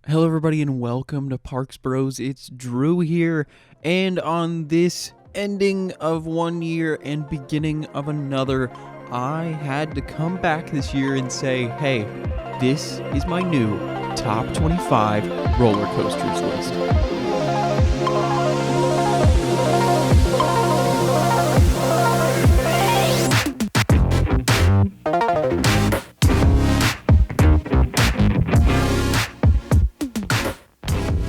Hello everybody and welcome to Parks Bros. It's Drew here, and on this ending of one year and beginning of another, I had to come back this year and say, hey, this is my new top 25 roller coasters list.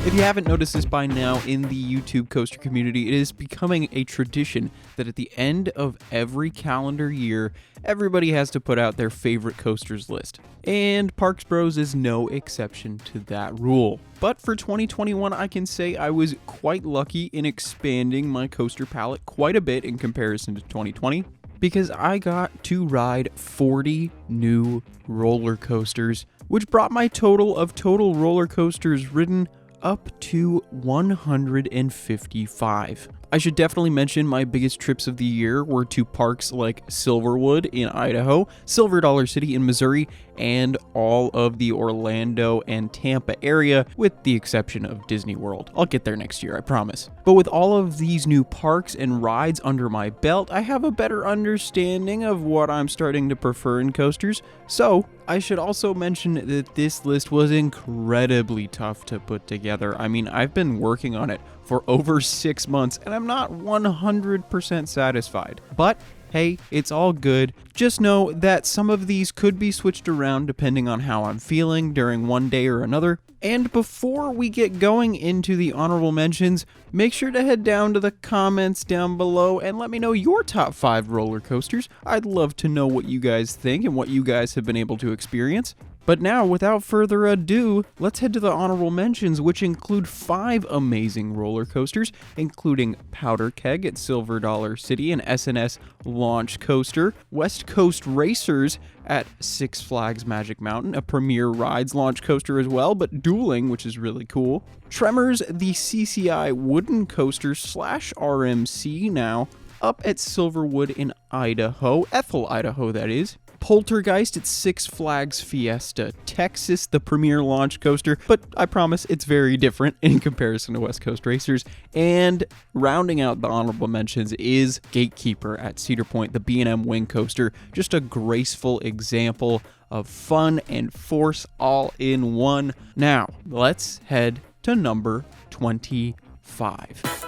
If you haven't noticed this by now in the YouTube coaster community, it is becoming a tradition that at the end of every calendar year, everybody has to put out their favorite coasters list. And Parks Bros is no exception to that rule. But for 2021, I can say I was quite lucky in expanding my coaster palette quite a bit in comparison to 2020. Because I got to ride 40 new roller coasters, which brought my total of roller coasters ridden up to 155. I should definitely mention my biggest trips of the year were to parks like Silverwood in Idaho, Silver Dollar City in Missouri, and all of the Orlando and Tampa area, with the exception of Disney World. I'll get there next year, I promise. But with all of these new parks and rides under my belt, I have a better understanding of what I'm starting to prefer in coasters. So, I should also mention that this list was incredibly tough to put together. I mean, I've been working on it for over 6 months, and I'm not 100% satisfied. But hey, it's all good. Just know that some of these could be switched around depending on how I'm feeling during one day or another. And before we get going into the honorable mentions, make sure to head down to the comments down below and let me know your top 5 roller coasters. I'd love to know what you guys think and what you guys have been able to experience. But now, without further ado, let's head to the honorable mentions, which include 5 amazing roller coasters, including Powder Keg at Silver Dollar City and S&S Launch Coaster, West Coast Racers at Six Flags Magic Mountain, a Premier Rides launch coaster as well, but dueling, which is really cool. Tremors, the CCI wooden coaster / RMC now, up at Silverwood in Idaho, Ethel, Idaho that is. Poltergeist at Six Flags Fiesta, Texas, the premier launch coaster, but I promise it's very different in comparison to West Coast Racers. And rounding out the honorable mentions is Gatekeeper at Cedar Point, the B&M wing coaster, just a graceful example of fun and force all in one. Now, let's head to number 25.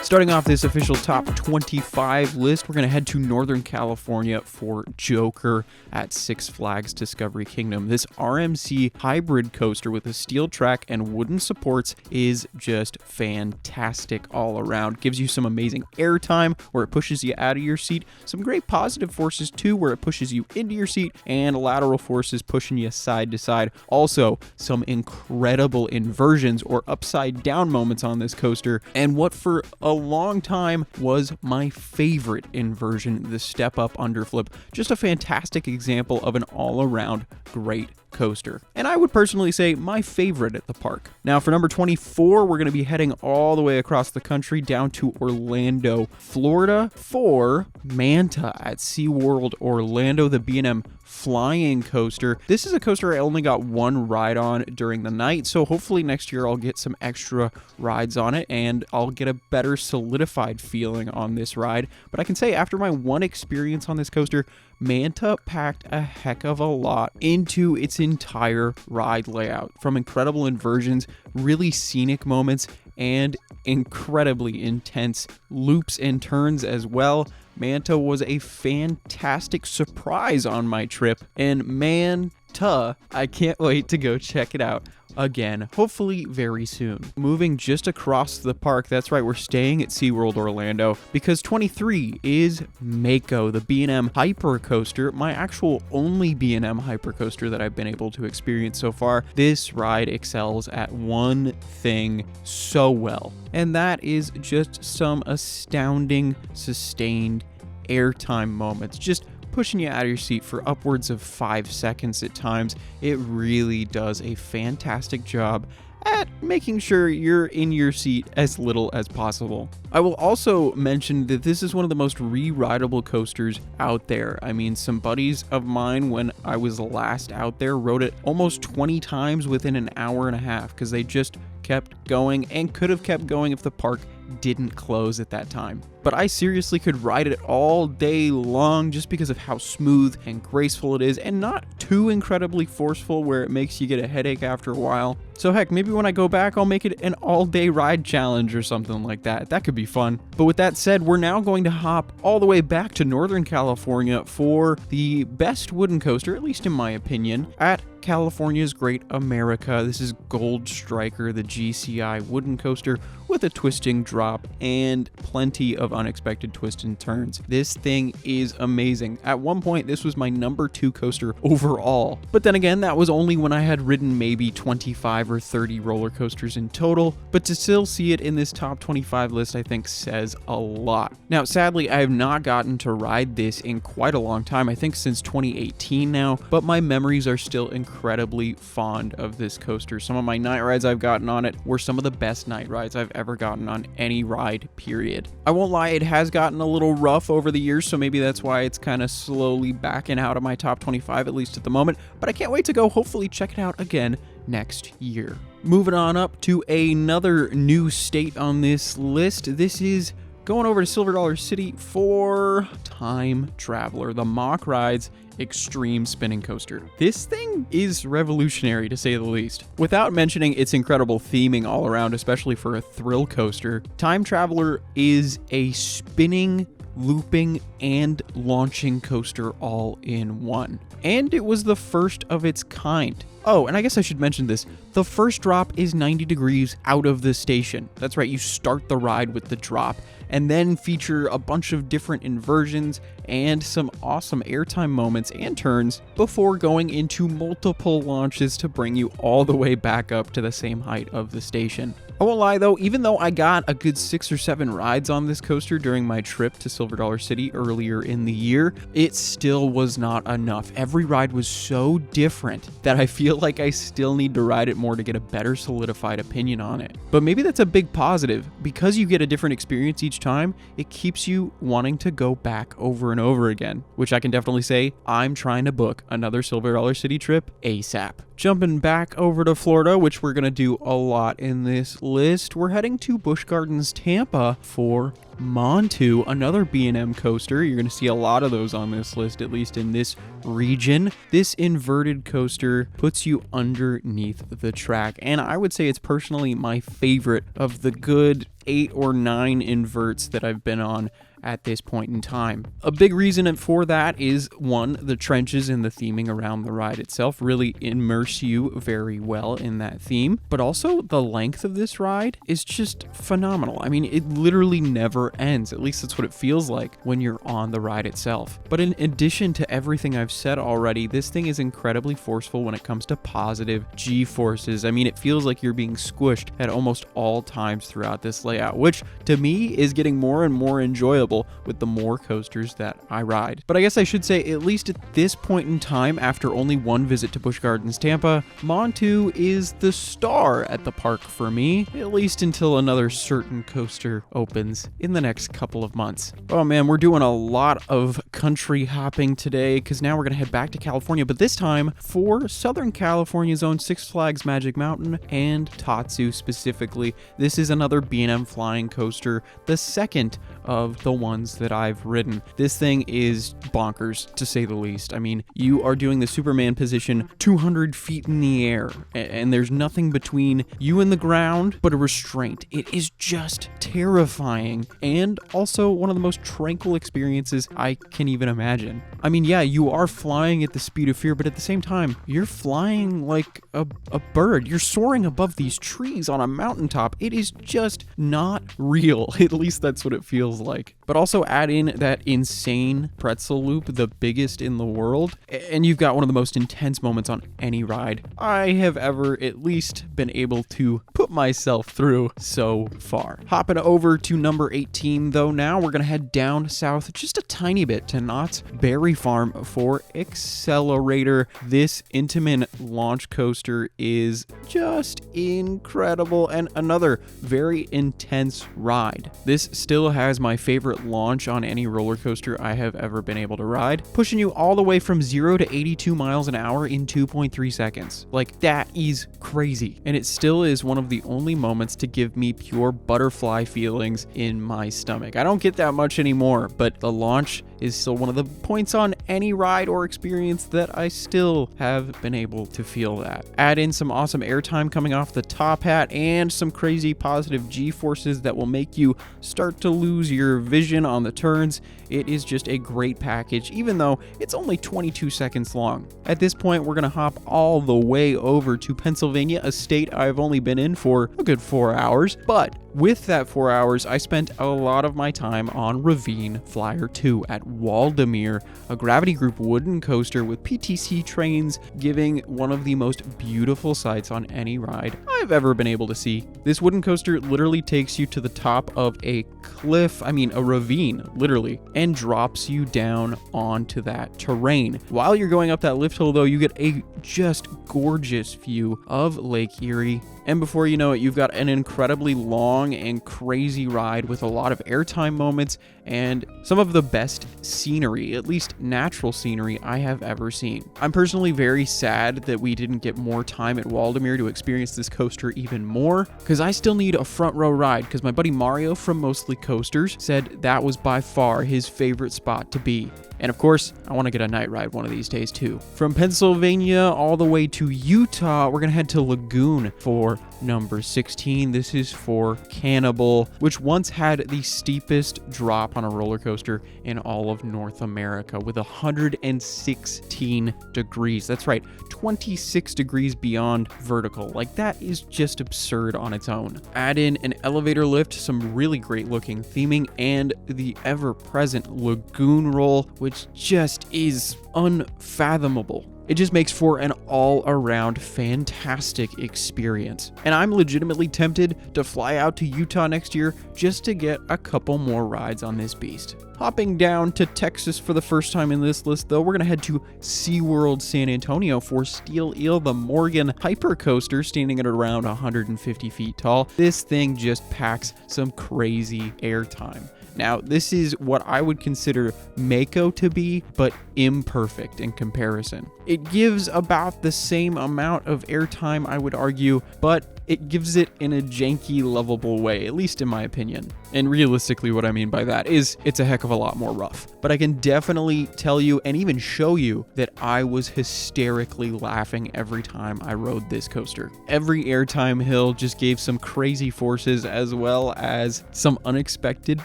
Starting off this official top 25 list, we're going to head to Northern California for Joker at Six Flags Discovery Kingdom. This RMC hybrid coaster with a steel track and wooden supports is just fantastic all around. Gives you some amazing airtime where it pushes you out of your seat, some great positive forces too where it pushes you into your seat, and lateral forces pushing you side to side. Also, some incredible inversions or upside down moments on this coaster, and what for a long time was my favorite inversion, the step up underflip. Just a fantastic example of an all-around great coaster, and I would personally say my favorite at the park. Now for number 24, we're going to be heading all the way across the country down to Orlando, Florida for Manta at SeaWorld Orlando, the B&M flying coaster. This is a coaster I only got one ride on during the night, so hopefully next year I'll get some extra rides on it and I'll get a better solidified feeling on this ride. But I can say after my one experience on this coaster, Manta packed a heck of a lot into its entire ride layout, from incredible inversions, really scenic moments, and incredibly intense loops and turns as well. Manta was a fantastic surprise on my trip, and Manta, I can't wait to go check it out again, hopefully very soon. Moving just across the park, that's right, we're staying at SeaWorld Orlando, because 23 is Mako, the B&M Hyper Coaster, my actual only B&M Hyper Coaster that I've been able to experience so far. This ride excels at one thing so well, and that is just some astounding, sustained airtime moments, just pushing you out of your seat for upwards of 5 seconds at times. It really does a fantastic job at making sure you're in your seat as little as possible. I will also mention that this is one of the most re-rideable coasters out there. I mean, some buddies of mine, when I was last out there, rode it almost 20 times within an hour and a half because they just kept going and could have kept going if the park didn't close at that time. But I seriously could ride it all day long just because of how smooth and graceful it is, and not too incredibly forceful where it makes you get a headache after a while. So heck, maybe when I go back, I'll make it an all-day ride challenge or something like that. That could be fun. But with that said, we're now going to hop all the way back to Northern California for the best wooden coaster, at least in my opinion, at California's Great America. This is Gold Striker, the GCI wooden coaster with a twisting drop and plenty of unexpected twists and turns. This thing is amazing. At one point, this was my number 2 coaster overall. But then again, that was only when I had ridden maybe 25 or 30 roller coasters in total. But to still see it in this top 25 list, I think says a lot. Now, sadly, I have not gotten to ride this in quite a long time. I think since 2018 now, but my memories are still incredibly fond of this coaster. Some of my night rides I've gotten on it were some of the best night rides I've ever gotten on any ride, period. I won't lie, it has gotten a little rough over the years, so maybe that's why it's kind of slowly backing out of my top 25, at least at the moment, but I can't wait to go hopefully check it out again next year. Moving on up to another new state on this list. This is going over to Silver Dollar City for Time Traveler, the Mock Rides Extreme Spinning Coaster. This thing is revolutionary, to say the least. Without mentioning its incredible theming all around, especially for a thrill coaster, Time Traveler is a spinning, looping, and launching coaster all in one. And it was the first of its kind. Oh, and I guess I should mention this. The first drop is 90 degrees out of the station. That's right, you start the ride with the drop, and then feature a bunch of different inversions and some awesome airtime moments and turns before going into multiple launches to bring you all the way back up to the same height of the station. I won't lie though, even though I got a good 6 or 7 rides on this coaster during my trip to Silver Dollar City earlier in the year, it still was not enough. Every ride was so different that I feel like I still need to ride it more to get a better solidified opinion on it. But maybe that's a big positive. Because you get a different experience each time, it keeps you wanting to go back over and over again, which I can definitely say I'm trying to book another Silver Dollar City trip ASAP. Jumping back over to Florida, which we're going to do a lot in this list, we're heading to Busch Gardens, Tampa for Montu, another B&M coaster. You're going to see a lot of those on this list, at least in this region. This inverted coaster puts you underneath the track, and I would say it's personally my favorite of the good 8 or 9 inverts that I've been on at this point in time. A big reason for that is, one, the trenches and the theming around the ride itself really immerse you very well in that theme, but also the length of this ride is just phenomenal. I mean, it literally never ends. At least that's what it feels like when you're on the ride itself. But in addition to everything I've said already, this thing is incredibly forceful when it comes to positive G-forces. I mean, it feels like you're being squished at almost all times throughout this layout, which to me is getting more and more enjoyable with the more coasters that I ride. But I guess I should say, at least at this point in time, after only one visit to Busch Gardens, Tampa, Montu is the star at the park for me, at least until another certain coaster opens in the next couple of months. Oh man, we're doing a lot of country hopping today, because now we're going to head back to California, but this time for Southern California's own Six Flags Magic Mountain and Tatsu specifically. This is another B&M flying coaster, the second of the ones that I've ridden. This thing is bonkers, to say the least. I mean, you are doing the Superman position 200 feet in the air, and there's nothing between you and the ground but a restraint. It is just terrifying, and also one of the most tranquil experiences I can even imagine. I mean, yeah, you are flying at the speed of fear, but at the same time, you're flying like a bird. You're soaring above these trees on a mountaintop. It is just not real. At least that's what it feels like. But also add in that insane pretzel loop, the biggest in the world, and you've got one of the most intense moments on any ride I have ever at least been able to put myself through so far. Hopping over to number 18 though now, we're going to head down south just a tiny bit to Knott's Berry Dairy Farm for Accelerator. This Intamin launch coaster is just incredible and another very intense ride. This still has my favorite launch on any roller coaster I have ever been able to ride, pushing you all the way from 0 to 82 miles an hour in 2.3 seconds. Like, that is crazy. And it still is one of the only moments to give me pure butterfly feelings in my stomach. I don't get that much anymore, but the launch is still one of the points on any ride or experience that I still have been able to feel that. Add in some awesome airtime coming off the top hat and some crazy positive G-forces that will make you start to lose your vision on the turns. It is just a great package, even though it's only 22 seconds long. At this point, we're gonna hop all the way over to Pennsylvania, a state I've only been in for a good 4 hours, but with that 4 hours, I spent a lot of my time on Ravine Flyer 2 at Waldameer, a Gravity Group wooden coaster with PTC trains, giving one of the most beautiful sights on any ride I've ever been able to see. This wooden coaster literally takes you to the top of a cliff, a ravine, literally, and drops you down onto that terrain. While you're going up that lift hill, though, you get a just gorgeous view of Lake Erie. And before you know it, you've got an incredibly long and crazy ride with a lot of airtime moments and some of the best scenery, at least natural scenery, I have ever seen. I'm personally very sad that we didn't get more time at Waldameer to experience this coaster even more, because I still need a front row ride, because my buddy Mario from Mostly Coasters said that was by far his favorite spot to be. And of course, I want to get a night ride one of these days too. From Pennsylvania all the way to Utah, we're going to head to Lagoon for number 16. This is for Cannibal, which once had the steepest drop on a roller coaster in all of North America with 116 degrees. That's right, 26 degrees beyond vertical. Like, that is just absurd on its own. Add in an elevator lift, some really great looking theming, and the ever-present Lagoon Roll, which just is unfathomable. It just makes for an all-around fantastic experience. And I'm legitimately tempted to fly out to Utah next year just to get a couple more rides on this beast. Hopping down to Texas for the first time in this list, though, we're going to head to SeaWorld San Antonio for Steel Eel, the Morgan Hyper Coaster, standing at around 150 feet tall. This thing just packs some crazy airtime. Now, this is what I would consider Mako to be, but imperfect in comparison. It gives about the same amount of airtime, I would argue, but it gives it in a janky, lovable way, at least in my opinion. And realistically, what I mean by that is it's a heck of a lot more rough. But I can definitely tell you and even show you that I was hysterically laughing every time I rode this coaster. Every airtime hill just gave some crazy forces as well as some unexpected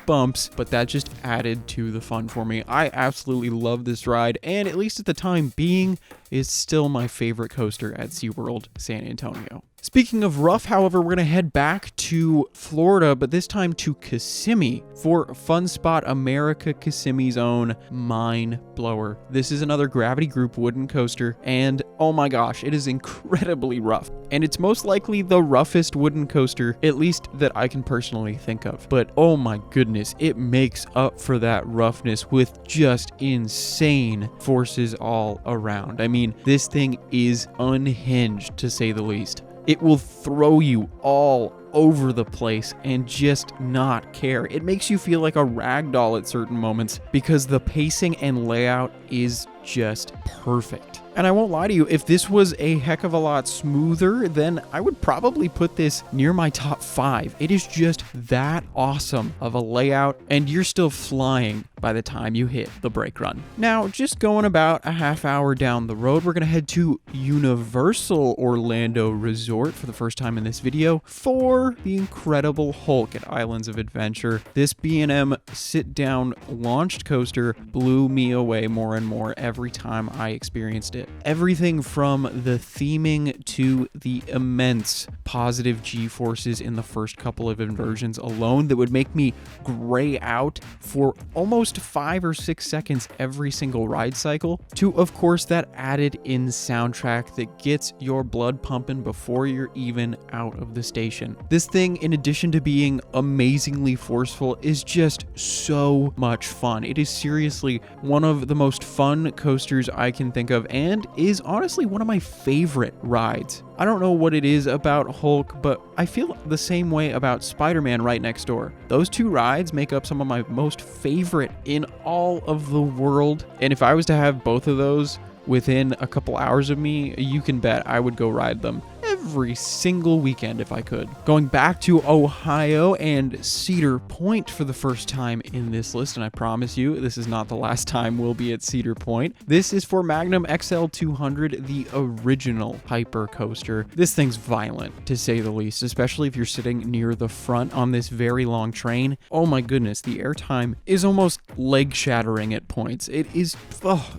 bumps, but that just added to the fun for me. I absolutely love this ride, and at least at the time being, is still my favorite coaster at SeaWorld San Antonio. Speaking of rough, however, we're going to head back to Florida, but this time to Kissimmee for Fun Spot America, Kissimmee's own Mind Blower. This is another Gravity Group wooden coaster, and oh my gosh, it is incredibly rough. And it's most likely the roughest wooden coaster, at least that I can personally think of. But oh my goodness, it makes up for that roughness with just insane forces all around. I mean, this thing is unhinged, to say the least. It will throw you all over the place and just not care. It makes you feel like a rag doll at certain moments because the pacing and layout is just perfect. And I won't lie to you, if this was a heck of a lot smoother, then I would probably put this near my top 5. It is just that awesome of a layout, and you're still flying by the time you hit the brake run. Now, just going about a half hour down the road, we're going to head to Universal Orlando Resort for the first time in this video for the Incredible Hulk at Islands of Adventure. This B&M sit-down launched coaster blew me away more and more every time I experienced it. it. Everything from the theming to the immense positive G-forces in the first couple of inversions alone that would make me gray out for almost 5 or 6 seconds every single ride cycle, to of course that added in soundtrack that gets your blood pumping before you're even out of the station. This thing, in addition to being amazingly forceful, is just so much fun. It is seriously one of the most fun coasters I can think of, and is honestly one of my favorite rides. I don't know what it is about Hulk, but I feel the same way about Spider-Man right next door. Those two rides make up some of my most favorite in all of the world, and if I was to have both of those within a couple hours of me, you can bet I would go ride them every single weekend if I could. Going back to Ohio and Cedar Point for the first time in this list, and I promise you this is not the last time we'll be at Cedar Point. This is for Magnum XL 200, the original hyper coaster. This thing's violent, to say the least, especially if you're sitting near the front on this very long train. Oh my goodness, the airtime is almost leg shattering at points. It is,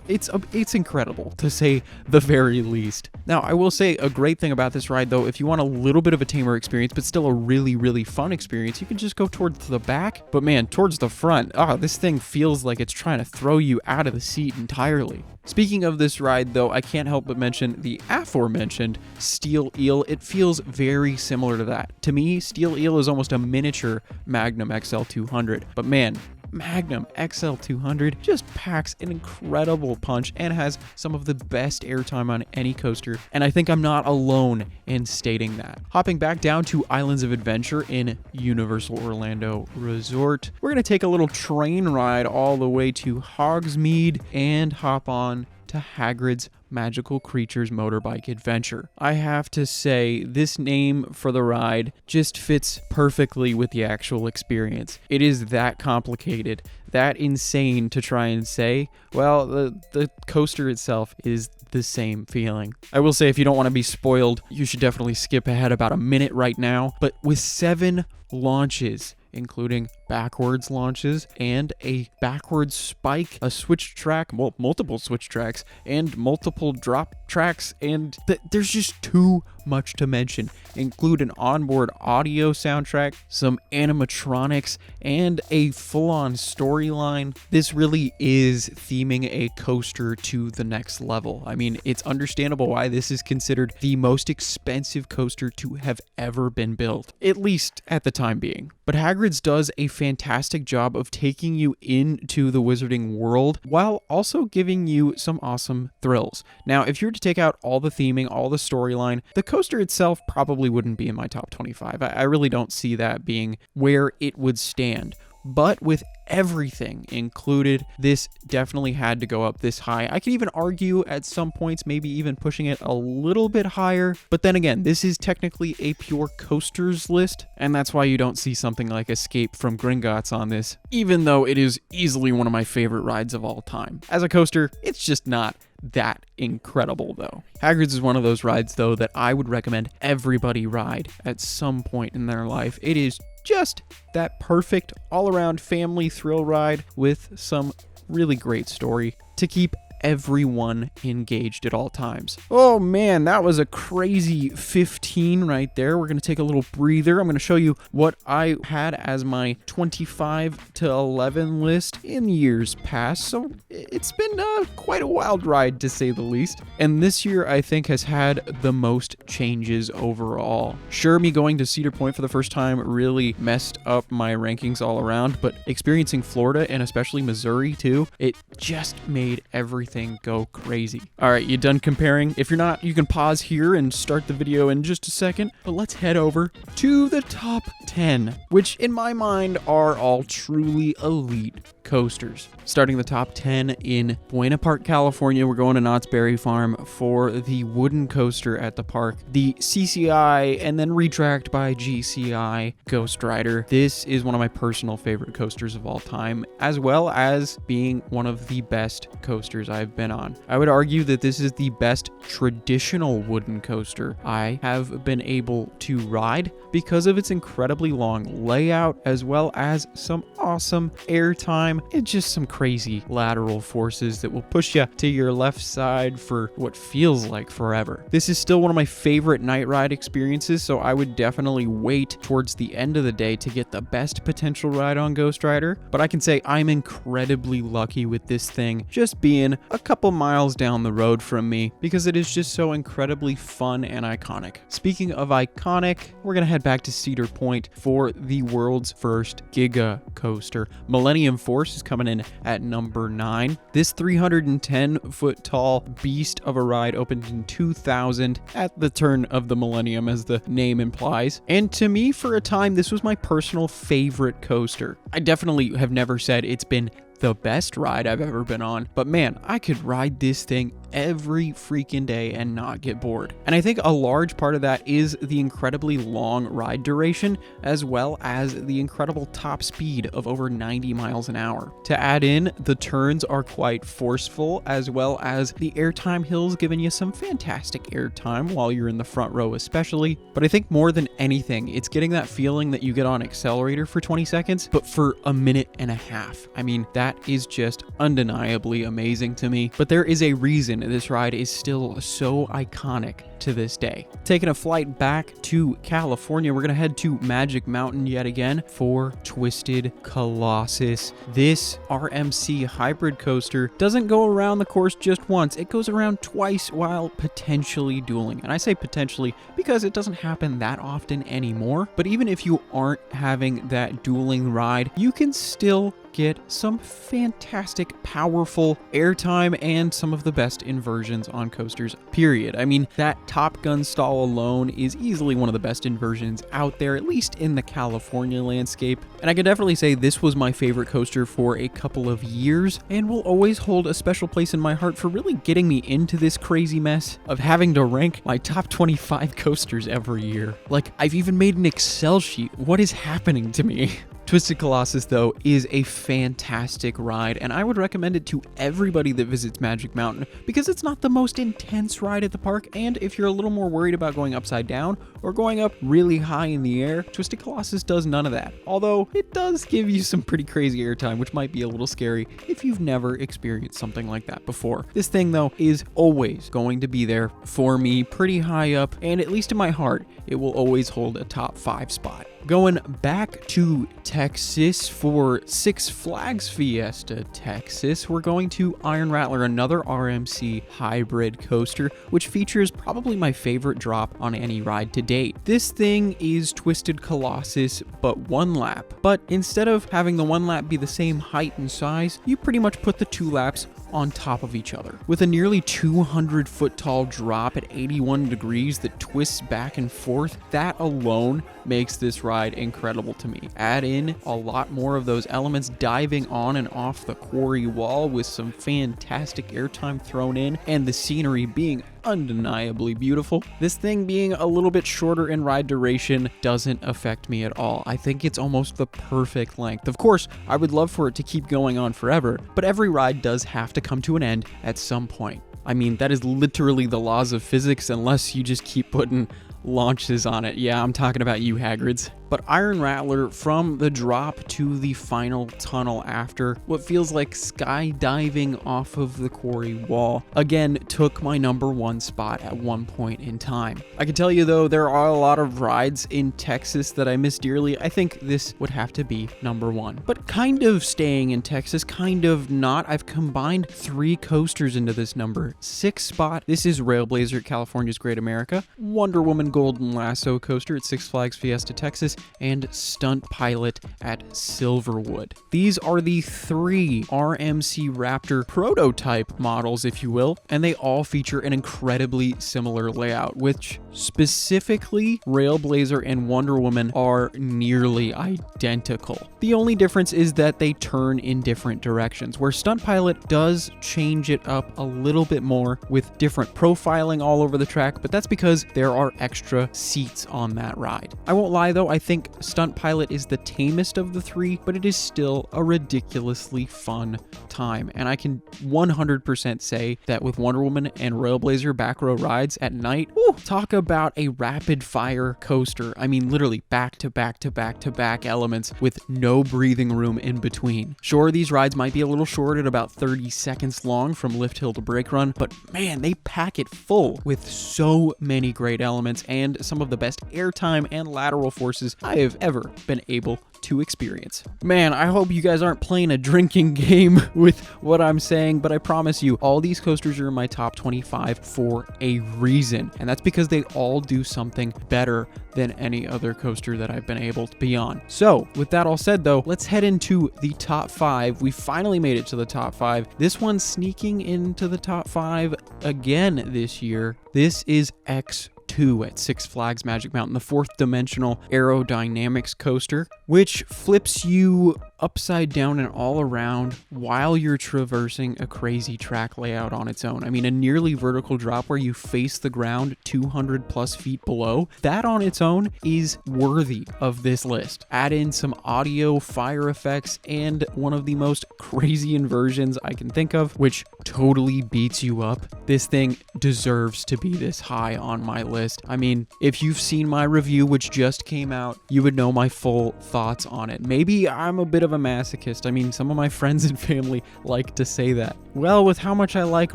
it's incredible, to say the very least. Now, I will say a great thing about this ride, though, if you want a little bit of a tamer experience, but still a really fun experience, you can just go towards the back. But man, towards the front, this thing feels like it's trying to throw you out of the seat entirely. Speaking of this ride, though, I can't help but mention the aforementioned Steel Eel. It feels very similar to that. To me, Steel Eel is almost a miniature Magnum XL 200, but man, Magnum XL 200 just packs an incredible punch and has some of the best airtime on any coaster, and I think I'm not alone in stating that. Hopping back down to Islands of Adventure in Universal Orlando Resort, we're going to take a little train ride all the way to Hogsmeade and hop on to Hagrid's Magical Creatures Motorbike Adventure. I have to say, this name for the ride just fits perfectly with the actual experience. It is that complicated, that insane to try and say. Well, the coaster itself is the same feeling. I will say, if you don't want to be spoiled, you should definitely skip ahead about a minute right now. But with 7 launches, including backwards launches and a backwards spike, a switch track, multiple switch tracks, and multiple drop tracks, and there's just too much to mention. Include an onboard audio soundtrack, some animatronics, and a full-on storyline. This really is theming a coaster to the next level. I mean, it's understandable why this is considered the most expensive coaster to have ever been built, at least at the time being. But Hagrid's does a fantastic job of taking you into the wizarding world while also giving you some awesome thrills. Now, if you were to take out all the theming, all the storyline, the coaster itself probably wouldn't be in my top 25. I really don't see that being where it would stand. But with everything included, this definitely had to go up this high. I can even argue at some points maybe even pushing it a little bit higher, but then again, this is technically a pure coasters list, and that's why you don't see something like Escape from Gringotts on this, even though it is easily one of my favorite rides of all time. As a coaster, it's just not that incredible though. Hagrid's is one of those rides though that I would recommend everybody ride at some point in their life. It is just that perfect all-around family thrill ride with some really great story to keep everyone engaged at all times. Oh man, that was a crazy 15 right there. We're going to take a little breather. I'm going to show you what I had as my 25 to 11 list in years past. So it's been quite a wild ride, to say the least. And this year, I think, has had the most changes overall. Sure, me going to Cedar Point for the first time really messed up my rankings all around, but experiencing Florida and especially Missouri too, it just made everything go crazy. All right, you done comparing? If you're not, you can pause here and start the video in just a second, but let's head over to the top 10, which in my mind are all truly elite coasters. Starting the top 10 in Buena Park, California, we're going to Knott's Berry Farm for the wooden coaster at the park, the CCI and then retracked by GCI Ghost Rider. This is one of my personal favorite coasters of all time, as well as being one of the best coasters I've been on. I would argue that this is the best traditional wooden coaster I have been able to ride because of its incredibly long layout, as well as some awesome airtime and just some crazy lateral forces that will push you to your left side for what feels like forever. This is still one of my favorite night ride experiences, so I would definitely wait towards the end of the day to get the best potential ride on Ghost Rider, but I can say I'm incredibly lucky with this thing just being a couple miles down the road from me because it is just so incredibly fun and iconic. Speaking of iconic, we're gonna head back to Cedar Point for the world's first Giga coaster. Millennium Force is coming in at number 9. This 310-foot tall beast of a ride opened in 2000 at the turn of the millennium, as the name implies. And to me, for a time, this was my personal favorite coaster. I definitely have never said it's been the best ride I've ever been on, but man, I could ride this thing every freaking day and not get bored. And I think a large part of that is the incredibly long ride duration, as well as the incredible top speed of over 90 miles an hour. To add in, the turns are quite forceful, as well as the airtime hills giving you some fantastic airtime while you're in the front row especially. But I think more than anything, it's getting that feeling that you get on Accelerator for 20 seconds, but for a minute and a half. I mean, that is just undeniably amazing to me. But there is a reason this ride is still so iconic to this day. Taking a flight back to California, we're gonna head to Magic Mountain yet again for Twisted Colossus. This RMC hybrid coaster doesn't go around the course just once, it goes around twice while potentially dueling. And I say potentially because it doesn't happen that often anymore, but even if you aren't having that dueling ride, you can still get some fantastic, powerful airtime and some of the best inversions on coasters, period. I mean, that Top Gun stall alone is easily one of the best inversions out there, at least in the California landscape. And I can definitely say this was my favorite coaster for a couple of years and will always hold a special place in my heart for really getting me into this crazy mess of having to rank my top 25 coasters every year. Like, I've even made an Excel sheet. What is happening to me? Twisted Colossus, though, is a fantastic ride, and I would recommend it to everybody that visits Magic Mountain because it's not the most intense ride at the park, and if you're a little more worried about going upside down or going up really high in the air, Twisted Colossus does none of that. Although, it does give you some pretty crazy airtime, which might be a little scary if you've never experienced something like that before. This thing, though, is always going to be there for me pretty high up, and at least in my heart, it will always hold a top 5 spot. Going back to Texas for Six Flags Fiesta Texas, we're going to Iron Rattler, another RMC hybrid coaster, which features probably my favorite drop on any ride to date. This thing is Twisted Colossus, but one lap. But instead of having the one lap be the same height and size, you pretty much put the 2 laps on top of each other. With a nearly 200-foot tall drop at 81 degrees that twists back and forth, that alone makes this ride incredible to me. Add in a lot more of those elements diving on and off the quarry wall with some fantastic airtime thrown in, and the scenery being undeniably beautiful. This thing being a little bit shorter in ride duration doesn't affect me at all. I think it's almost the perfect length. Of course, I would love for it to keep going on forever, but every ride does have to come to an end at some point. I mean, that is literally the laws of physics unless you just keep putting launches on it. Yeah, I'm talking about you, Hagrids. But Iron Rattler, from the drop to the final tunnel after, what feels like skydiving off of the quarry wall, again, took my number 1 spot at one point in time. I can tell you though, there are a lot of rides in Texas that I miss dearly. I think this would have to be number 1. But kind of staying in Texas, kind of not. I've combined 3 coasters into this number 6 spot. This is Railblazer at California's Great America, Wonder Woman Golden Lasso coaster at Six Flags Fiesta Texas, and Stunt Pilot at Silverwood. These are the 3 RMC Raptor prototype models, if you will, and they all feature an incredibly similar layout, which specifically Railblazer and Wonder Woman are nearly identical. The only difference is that they turn in different directions, where Stunt Pilot does change it up a little bit more with different profiling all over the track, but that's because there are extra seats on that ride. I won't lie though, I think Stunt Pilot is the tamest of the three, but it is still a ridiculously fun time. And I can 100% say that with Wonder Woman and Royal Blazer back row rides at night, talk about a rapid fire coaster. I mean, literally back to back to back to back elements with no breathing room in between. Sure, these rides might be a little short at about 30 seconds long from lift hill to brake run, but man, they pack it full with so many great elements and some of the best airtime and lateral forces I have ever been able to experience. Man, I hope you guys aren't playing a drinking game with what I'm saying, but I promise you, all these coasters are in my top 25 for a reason, and that's because they all do something better than any other coaster that I've been able to be on. So, with that all said though, let's head into the top 5. We finally made it to the top 5. This one's sneaking into the top 5 again this year. This is X2 at Six Flags Magic Mountain, the fourth dimensional aerodynamics coaster, which flips you upside down and all around while you're traversing a crazy track layout on its own. I mean, a nearly vertical drop where you face the ground 200 plus feet below, that on its own is worthy of this list. Add in some audio, fire effects, and one of the most crazy inversions I can think of, which totally beats you up. This thing deserves to be this high on my list. I mean, if you've seen my review, which just came out, you would know my full thoughts on it. Maybe I'm a bit of a masochist. I mean, some of my friends and family like to say that. Well, with how much I like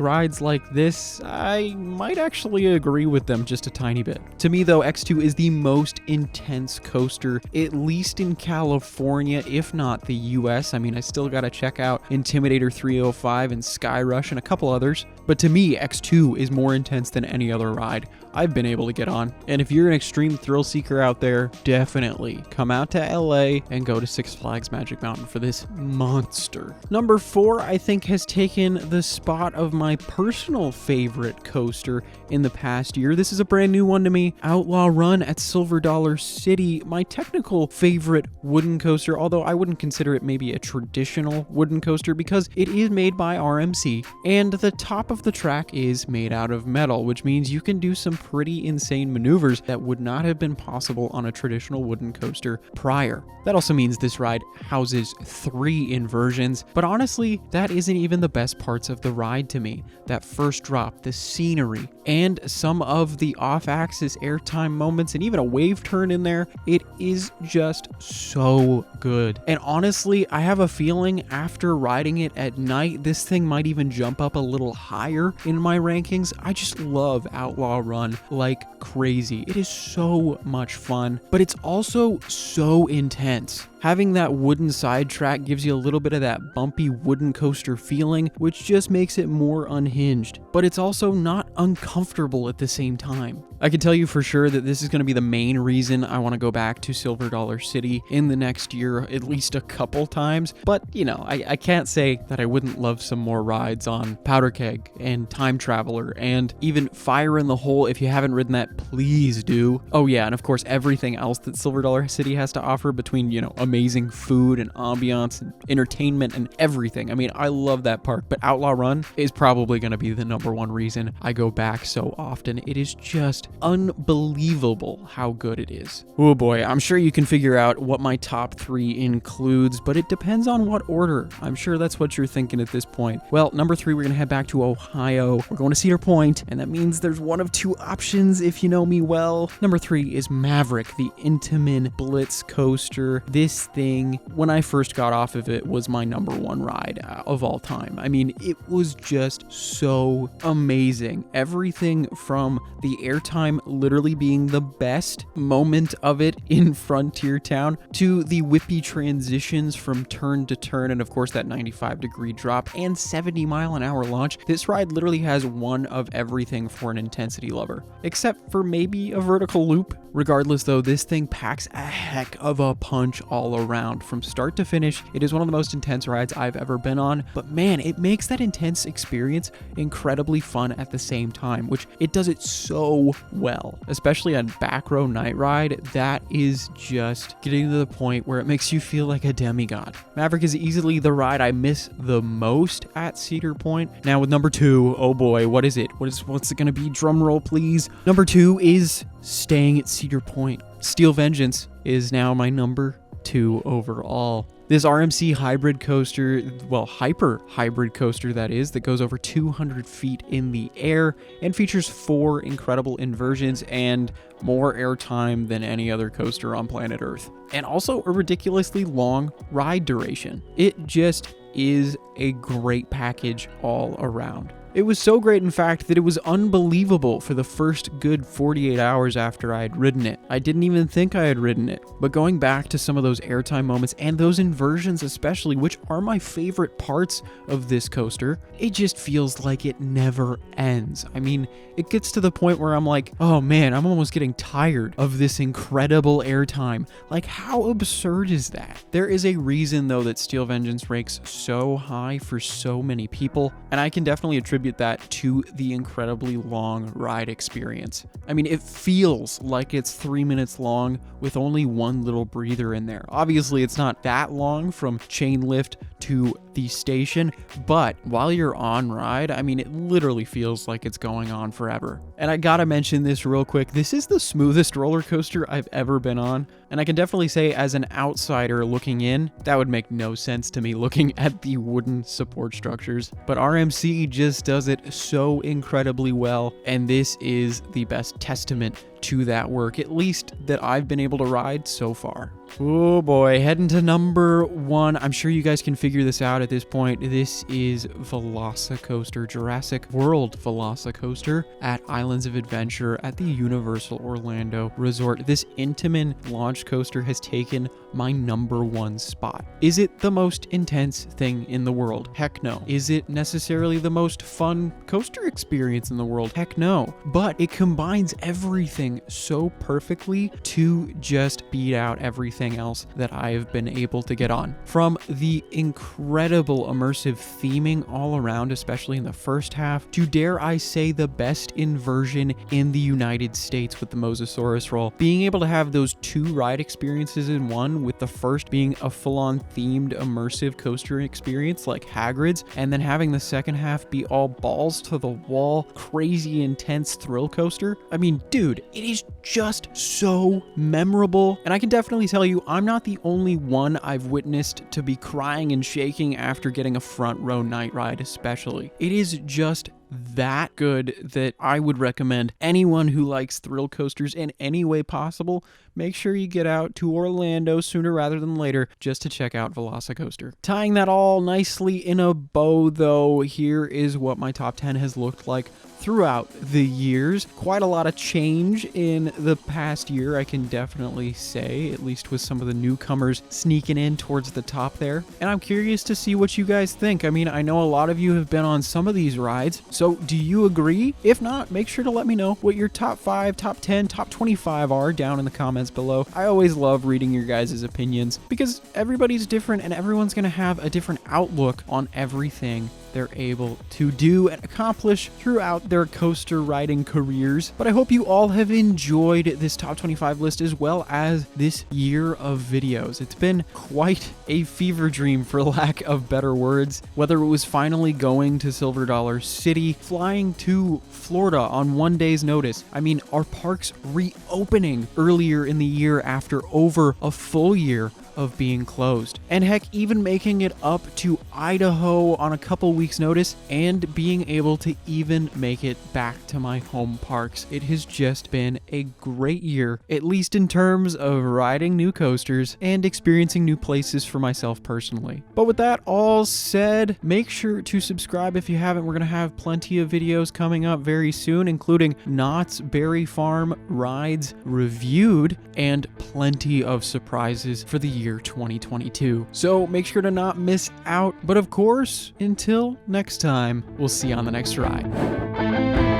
rides like this, I might actually agree with them just a tiny bit. To me though, X2 is the most intense coaster, at least in California, if not the US. I mean, I still gotta check out Intimidator 305 and Sky Rush and a couple others, but to me, X2 is more intense than any other ride I've been able to get on. And if you're an extreme thrill seeker out there, definitely come out to LA and go to Six Flags Magic Mountain for this monster. Number 4, I think, has taken the spot of my personal favorite coaster in the past year. This is a brand new one to me, Outlaw Run at Silver Dollar City, my technical favorite wooden coaster, although I wouldn't consider it maybe a traditional wooden coaster because it is made by RMC, and the top of the track is made out of metal, which means you can do some pretty insane maneuvers that would not have been possible on a traditional wooden coaster prior. That also means this ride houses 3 inversions, but honestly, that isn't even the best parts of the ride to me. That first drop, the scenery, and some of the off-axis airtime moments, and even a wave turn in there, it is just so good. And honestly, I have a feeling after riding it at night, this thing might even jump up a little higher in my rankings. I just love Outlaw Run like crazy. It is so much fun, but it's also so intense. Having that wooden sidetrack gives you a little bit of that bumpy wooden coaster feeling, which just makes it more unhinged, but it's also not uncomfortable at the same time. I can tell you for sure that this is going to be the main reason I want to go back to Silver Dollar City in the next year at least a couple times, but you know, I can't say that I wouldn't love some more rides on Powder Keg and Time Traveler and even Fire in the Hole. If you haven't ridden that, please do. Oh yeah, and of course everything else that Silver Dollar City has to offer between, you know, amazing food and ambiance and entertainment and everything. I mean, I love that park, but Outlaw Run is probably going to be the number one reason I go back so often. It is just unbelievable how good it is. Oh boy, I'm sure you can figure out what my top 3 includes, but it depends on what order. I'm sure that's what you're thinking at this point. Well, number 3, we're going to head back to Ohio. We're going to Cedar Point, and that means there's one of 2 options if you know me well. Number 3 is Maverick, the Intamin Blitz coaster. This thing, when I first got off of it, was my number 1 ride of all time. I mean, it was just so amazing. Everything from the airtime literally being the best moment of it in Frontier Town to the whippy transitions from turn to turn, and of course that 95-degree drop and 70-mile-an-hour launch. This ride literally has one of everything for an intensity lover, except for maybe a vertical loop. Regardless though, this thing packs a heck of a punch all around from start start to finish, it is one of the most intense rides I've ever been on, but man, it makes that intense experience incredibly fun at the same time, which it does it so well. Especially on back row night ride, that is just getting to the point where it makes you feel like a demigod. Maverick is easily the ride I miss the most at Cedar Point. Now with number 2, oh boy, what is it? What's it gonna be? Drum roll, please. Number 2 is staying at Cedar Point. Steel Vengeance is now my number 2 overall. This RMC hybrid coaster, well, hyper hybrid coaster that goes over 200 feet in the air and features 4 incredible inversions and more airtime than any other coaster on planet Earth. And also a ridiculously long ride duration. It just is a great package all around. It was so great, in fact, that it was unbelievable for the first good 48 hours after I had ridden it. I didn't even think I had ridden it. But going back to some of those airtime moments and those inversions especially, which are my favorite parts of this coaster, it just feels like it never ends. I mean, it gets to the point where I'm like, oh man, I'm almost getting tired of this incredible airtime. Like, how absurd is that? There is a reason, though, that Steel Vengeance ranks so high for so many people, and I can definitely attribute that to the incredibly long ride experience. I mean, it feels like it's 3 minutes long with only one little breather in there. Obviously, it's not that long from chain lift to the station, but while you're on ride, I mean, it literally feels like it's going on forever. And I gotta mention this real quick. This is the smoothest roller coaster I've ever been on. And I can definitely say, as an outsider looking in, that would make no sense to me looking at the wooden support structures. But RMC just does it so incredibly well. And this is the best testament to that work, at least that I've been able to ride so far. Oh boy, heading to number 1. I'm sure you guys can figure this out at this point. This is Velocicoaster, Jurassic World Velocicoaster at Islands of Adventure at the Universal Orlando Resort. This Intamin launch coaster has taken my number 1 spot. Is it the most intense thing in the world? Heck no. Is it necessarily the most fun coaster experience in the world? Heck no. But it combines everything so perfectly to just beat out everything else that I have been able to get on. From the incredible immersive theming all around, especially in the first half, to, dare I say, the best inversion in the United States with the Mosasaurus roll. Being able to have those 2 ride experiences in one, with the first being a full-on themed immersive coaster experience like Hagrid's, and then having the second half be all balls to the wall, crazy intense thrill coaster. I mean, dude, it is just so memorable. And I can definitely tell you, I'm not the only one I've witnessed to be crying and shaking after getting a front row night ride especially. It is just that good that I would recommend anyone who likes thrill coasters in any way possible, make sure you get out to Orlando sooner rather than later just to check out Velocicoaster. Tying that all nicely in a bow, though, here is what my top 10 has looked like throughout the years. Quite a lot of change in the past year, I can definitely say, at least with some of the newcomers sneaking in towards the top there. And I'm curious to see what you guys think. I mean, I know a lot of you have been on some of these rides, so do you agree? If not, make sure to let me know what your top 5, top 10, top 25 are down in the comments below. I always love reading your guys' opinions because everybody's different and everyone's going to have a different outlook on everything they're able to do and accomplish throughout their coaster riding careers. But I hope you all have enjoyed this top 25 list as well as this year of videos. It's been quite a fever dream, for lack of better words. Whether it was finally going to Silver Dollar City, flying to Florida on 1 day's notice. I mean, our parks reopening earlier in the year after over a full year of being closed. And heck, even making it up to Idaho on a couple weeks notice and being able to even make it back to my home parks. It has just been a great year, at least in terms of riding new coasters and experiencing new places for myself personally. But with that all said, make sure to subscribe if you haven't. We're going to have plenty of videos coming up very soon, including Knott's Berry Farm rides reviewed and plenty of surprises for the year 2022. So make sure to not miss out. But of course, until next time, we'll see you on the next ride.